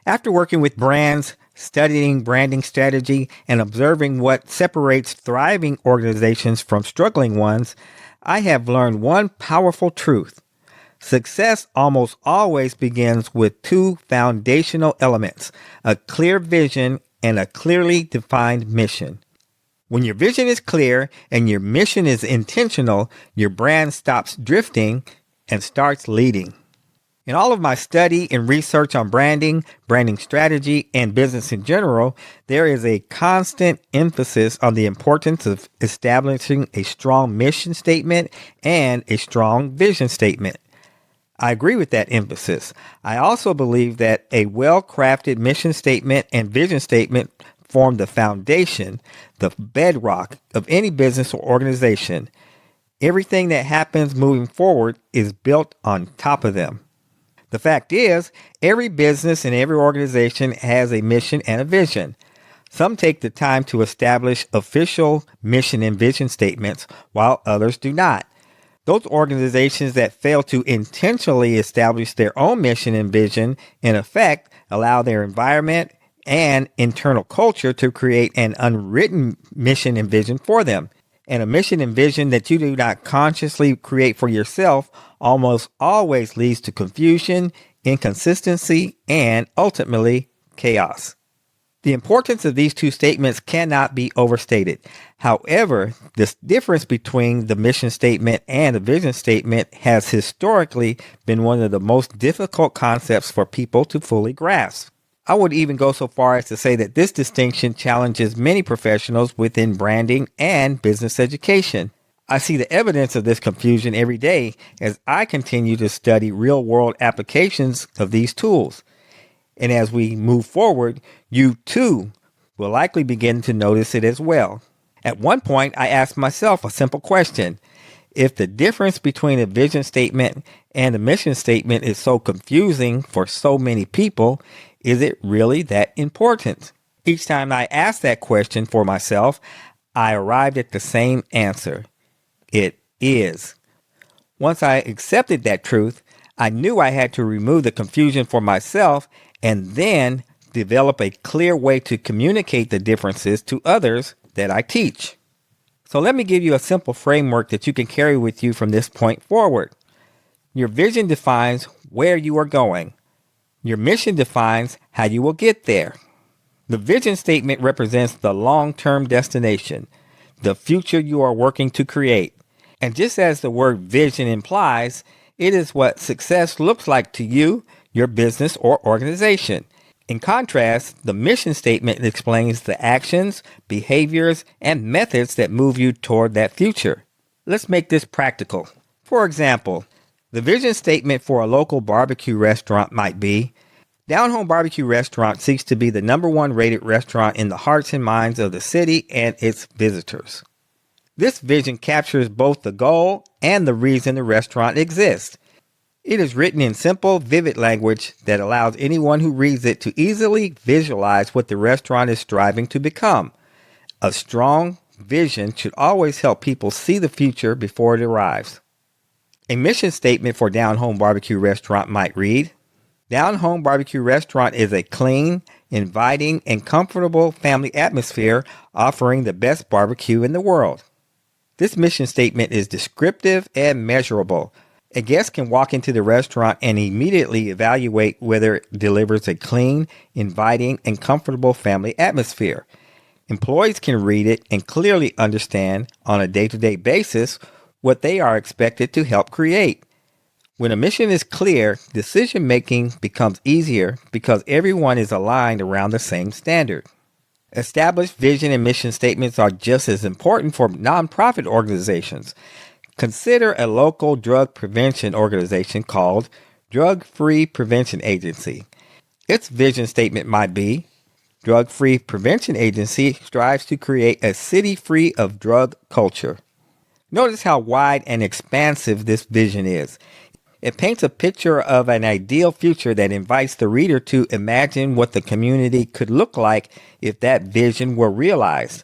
After working with brands, studying branding strategy, and observing what separates thriving organizations from struggling ones, I have learned one powerful truth. Success almost always begins with two foundational elements, a clear vision and a clearly defined mission. When your vision is clear and your mission is intentional, your brand stops drifting and starts leading. In all of my study and research on branding, branding strategy, and business in general, there is a constant emphasis on the importance of establishing a strong mission statement and a strong vision statement. I agree with that emphasis. I also believe that a well-crafted mission statement and vision statement form the foundation, the bedrock of any business or organization. Everything that happens moving forward is built on top of them. The fact is, every business and every organization has a mission and a vision. Some take the time to establish official mission and vision statements, while others do not. Those organizations that fail to intentionally establish their own mission and vision, in effect, allow their environment and internal culture to create an unwritten mission and vision for them. And a mission and vision that you do not consciously create for yourself almost always leads to confusion, inconsistency, and ultimately chaos. The importance of these two statements cannot be overstated. However, this difference between the mission statement and the vision statement has historically been one of the most difficult concepts for people to fully grasp. I would even go so far as to say that this distinction challenges many professionals within branding and business education. I see the evidence of this confusion every day as I continue to study real-world applications of these tools. And as we move forward, you too will likely begin to notice it as well. At one point, I asked myself a simple question. If the difference between a vision statement and a mission statement is so confusing for so many people, is it really that important? Each time I asked that question for myself, I arrived at the same answer. It is. Once I accepted that truth, I knew I had to remove the confusion for myself and then develop a clear way to communicate the differences to others that I teach. So let me give you a simple framework that you can carry with you from this point forward. Your vision defines where you are going. Your mission defines how you will get there. The vision statement represents the long-term destination, the future you are working to create. And just as the word vision implies, it is what success looks like to you, your business, or organization. In contrast, the mission statement explains the actions, behaviors, and methods that move you toward that future. Let's make this practical. For example, the vision statement for a local barbecue restaurant might be, Down Home Barbecue Restaurant seeks to be the #1 rated restaurant in the hearts and minds of the city and its visitors. This vision captures both the goal and the reason the restaurant exists. It is written in simple, vivid language that allows anyone who reads it to easily visualize what the restaurant is striving to become. A strong vision should always help people see the future before it arrives. A mission statement for Down Home Barbecue Restaurant might read, Down Home Barbecue Restaurant is a clean, inviting, and comfortable family atmosphere offering the best barbecue in the world. This mission statement is descriptive and measurable. A guest can walk into the restaurant and immediately evaluate whether it delivers a clean, inviting, and comfortable family atmosphere. Employees can read it and clearly understand on a day-to-day basis what they are expected to help create. When a mission is clear, decision-making becomes easier because everyone is aligned around the same standard. Established vision and mission statements are just as important for nonprofit organizations. Consider a local drug prevention organization called Drug Free Prevention Agency. Its vision statement might be, Drug Free Prevention Agency strives to create a city free of drug culture. Notice how wide and expansive this vision is. It paints a picture of an ideal future that invites the reader to imagine what the community could look like if that vision were realized.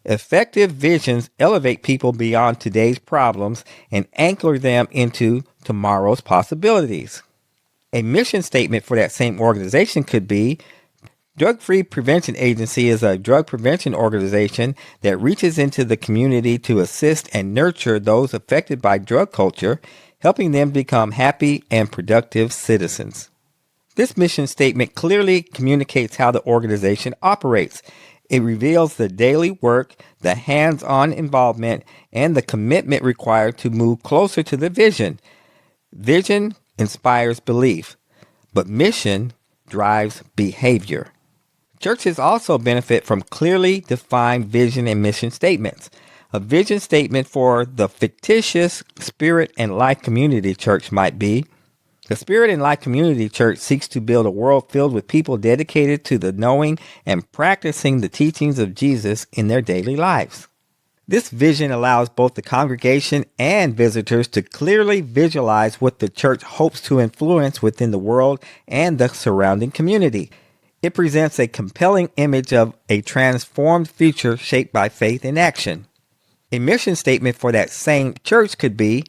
Effective visions elevate people beyond today's problems and anchor them into tomorrow's possibilities. A mission statement for that same organization could be: Drug Free Prevention Agency is a drug prevention organization that reaches into the community to assist and nurture those affected by drug culture, helping them become happy and productive citizens. This mission statement clearly communicates how the organization operates. It reveals the daily work, the hands-on involvement, and the commitment required to move closer to the vision. Vision inspires belief, but mission drives behavior. Churches also benefit from clearly defined vision and mission statements. A vision statement for the fictitious Spirit and Life Community Church might be: the Spirit and Life Community Church seeks to build a world filled with people dedicated to the knowing and practicing the teachings of Jesus in their daily lives. This vision allows both the congregation and visitors to clearly visualize what the church hopes to influence within the world and the surrounding community. It presents a compelling image of a transformed future shaped by faith and action. A mission statement for that same church could be: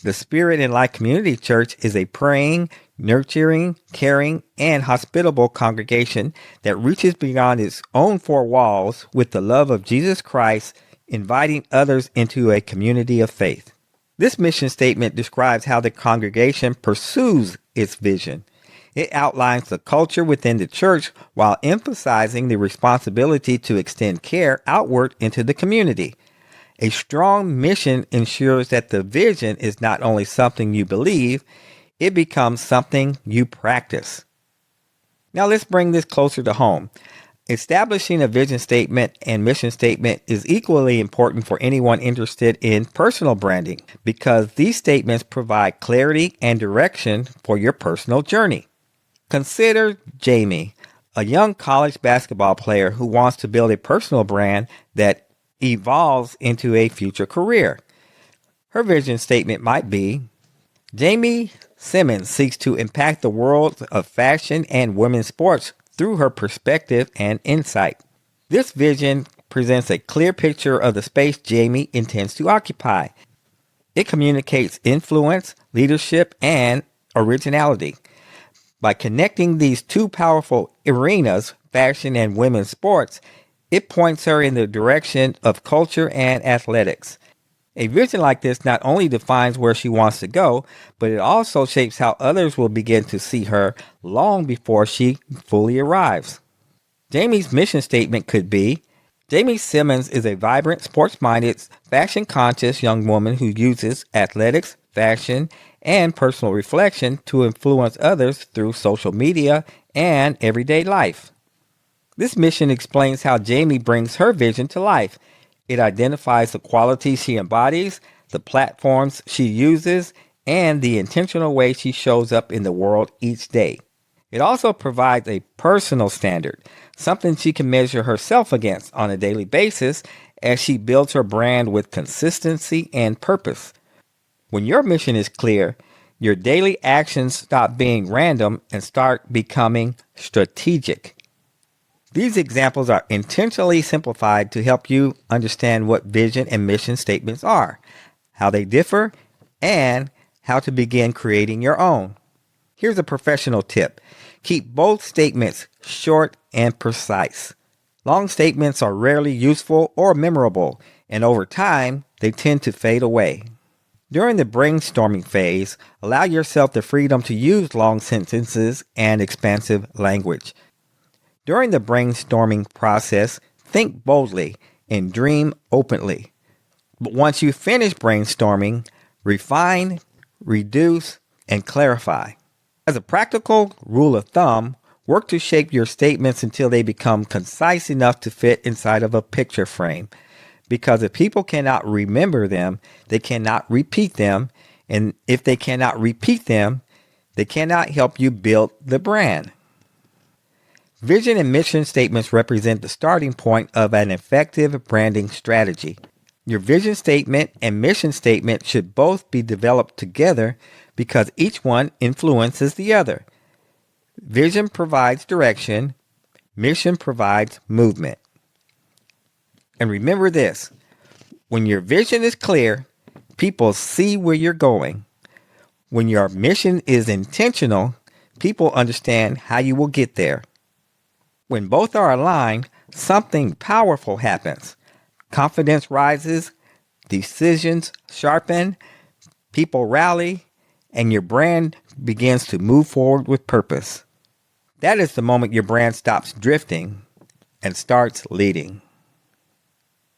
the Spirit and Life Community Church is a praying, nurturing, caring, and hospitable congregation that reaches beyond its own four walls with the love of Jesus Christ, inviting others into a community of faith. This mission statement describes how the congregation pursues its vision. It outlines the culture within the church while emphasizing the responsibility to extend care outward into the community. A strong mission ensures that the vision is not only something you believe, it becomes something you practice. Now let's bring this closer to home. Establishing a vision statement and mission statement is equally important for anyone interested in personal branding, because these statements provide clarity and direction for your personal journey. Consider Jamie, a young college basketball player who wants to build a personal brand that evolves into a future career. Her vision statement might be: Jamie Simmons seeks to impact the world of fashion and women's sports through her perspective and insight. This vision presents a clear picture of the space Jamie intends to occupy. It communicates influence, leadership, and originality. By connecting these two powerful arenas, fashion and women's sports, it points her in the direction of culture and athletics. A vision like this not only defines where she wants to go, but it also shapes how others will begin to see her long before she fully arrives. Jamie's mission statement could be: Jamie Simmons is a vibrant, sports-minded, fashion-conscious young woman who uses athletics, fashion, and personal reflection to influence others through social media and everyday life. This mission explains how Jamie brings her vision to life. It identifies the qualities she embodies, the platforms she uses, and the intentional way she shows up in the world each day. It also provides a personal standard, something she can measure herself against on a daily basis as she builds her brand with consistency and purpose. When your mission is clear, your daily actions stop being random and start becoming strategic. These examples are intentionally simplified to help you understand what vision and mission statements are, how they differ, and how to begin creating your own. Here's a professional tip. Keep both statements short and precise. Long statements are rarely useful or memorable, and over time, they tend to fade away. During the brainstorming phase, allow yourself the freedom to use long sentences and expansive language. During the brainstorming process, think boldly and dream openly. But once you finish brainstorming, refine, reduce, and clarify. As a practical rule of thumb, work to shape your statements until they become concise enough to fit inside of a picture frame. Because if people cannot remember them, they cannot repeat them. And if they cannot repeat them, they cannot help you build the brand. Vision and mission statements represent the starting point of an effective branding strategy. Your vision statement and mission statement should both be developed together because each one influences the other. Vision provides direction, mission provides movement. And remember this, when your vision is clear, people see where you're going. When your mission is intentional, people understand how you will get there. When both are aligned, something powerful happens. Confidence rises, decisions sharpen, people rally, and your brand begins to move forward with purpose. That is the moment your brand stops drifting and starts leading.